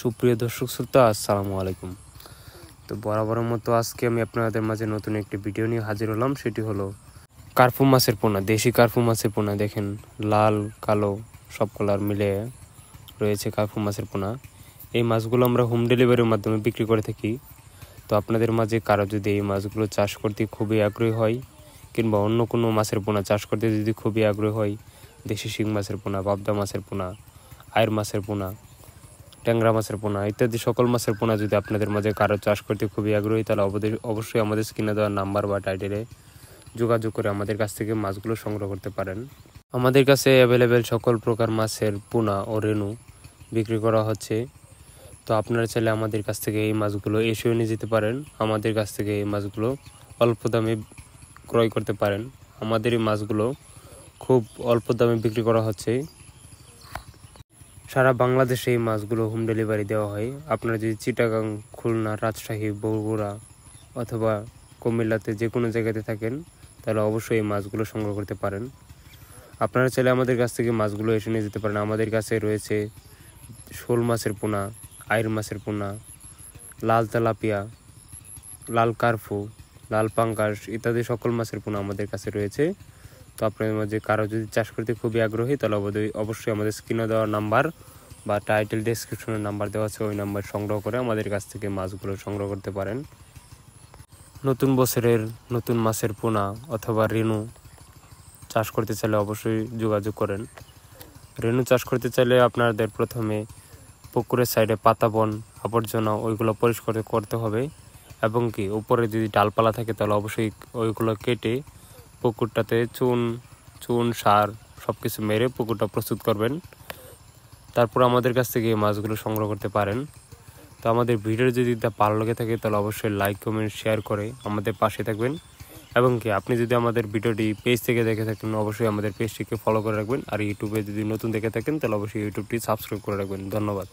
সুপ্রিয় দর্শক শ্রোতা, আসসালামু আলাইকুম। তো বরাবরের মতো আজকে আমি আপনাদের মাঝে নতুন একটি ভিডিও নিয়ে হাজির হলাম। সেটি হলো কার্পু মাছের পোনা, দেশি কার্পু মাছের পোনা। দেখেন, লাল কালো সব কালার মিলে রয়েছে কার্পু মাছের পোনা। এই মাছগুলো আমরা হোম ডেলিভারির মাধ্যমে বিক্রি করে থাকি। তো আপনাদের মাঝে কারো যদি এই মাছগুলো চাষ করতে খুবই আগ্রহী হয়, কিংবা অন্য কোনো মাছের পোনা চাষ করতে যদি খুবই আগ্রহী হয়, দেশি শিং মাছের পোনা, পাবদা মাছের পোনা, আয়ের মাছের পোনা, ট্যাংরা মাছের পোনা ইত্যাদি সকল মাছের পোনা যদি আপনাদের মাঝে কারো চাষ করতে খুবই আগ্রহী, তাহলে অবশ্যই আমাদের স্ক্রিনে দেওয়া নাম্বার বা টাইটেলে যোগাযোগ করে আমাদের কাছ থেকে মাছগুলো সংগ্রহ করতে পারেন। আমাদের কাছে অ্যাভেলেবেল সকল প্রকার মাছের পোনা ও রেণু বিক্রি করা হচ্ছে। তো আপনারা চাইলে আমাদের কাছ থেকে এই মাছগুলো এসেও নিয়ে যেতে পারেন। আমাদের কাছ থেকে এই মাছগুলো অল্প দামে ক্রয় করতে পারেন। আমাদের এই মাছগুলো খুব অল্প দামে বিক্রি করা হচ্ছে। সারা বাংলাদেশে এই মাছগুলো হোম ডেলিভারি দেওয়া হয়। আপনারা যদি চিটাগাং, খুলনা, রাজশাহী, বগুড়া অথবা কুমিল্লাতে যে কোনো জায়গাতে থাকেন, তাহলে অবশ্যই এই মাছগুলো সংগ্রহ করতে পারেন। আপনারা চাইলে আমাদের কাছ থেকে মাছগুলো এসে নিয়ে যেতে পারেন। আমাদের কাছে রয়েছে শোল মাছের পোনা, আইর মাছের পোনা, লাল তেলাপিয়া, লাল কার্পু, লাল পাঙ্গাস ইত্যাদি সকল মাছের পোনা আমাদের কাছে রয়েছে। তো আপনাদের মাঝে কারো যদি চাষ করতে খুবই আগ্রহী, তাহলে অবশ্যই আমাদের স্ক্রিনে দেওয়া নাম্বার বা টাইটেল ডেসক্রিপশনের নাম্বার দেওয়া আছে, ওই নাম্বার সংগ্রহ করে আমাদের কাছ থেকে মাছগুলো সংগ্রহ করতে পারেন। নতুন বছরের নতুন মাছের পোনা অথবা রেণু চাষ করতে চাইলে অবশ্যই যোগাযোগ করেন। রেণু চাষ করতে চাইলে আপনাদের প্রথমে পুকুরের সাইডে পাতা বন আবর্জনা ওইগুলো পরিষ্কার করতে হবে, এবং কি উপরে যদি ডালপালা থাকে তাহলে অবশ্যই ওইগুলো কেটে পুকুরটাতে চুন সার সব কিছু মেরে পুকুরটা প্রস্তুত করবেন। তারপর আমাদের কাছ থেকে এই মাছগুলো সংগ্রহ করতে পারেন। তো আমাদের ভিডিও যদি ভালো লেগে থাকে তাহলে অবশ্যই লাইক, কমেন্ট, শেয়ার করে আমাদের পাশে থাকবেন। এবং কি আপনি যদি আমাদের ভিডিওটি পেজ থেকে দেখে থাকেন, অবশ্যই আমাদের পেজটিকে ফলো করে রাখবেন। আর ইউটিউবে যদি নতুন দেখে থাকেন তাহলে অবশ্যই ইউটিউবটি সাবস্ক্রাইব করে রাখবেন। ধন্যবাদ।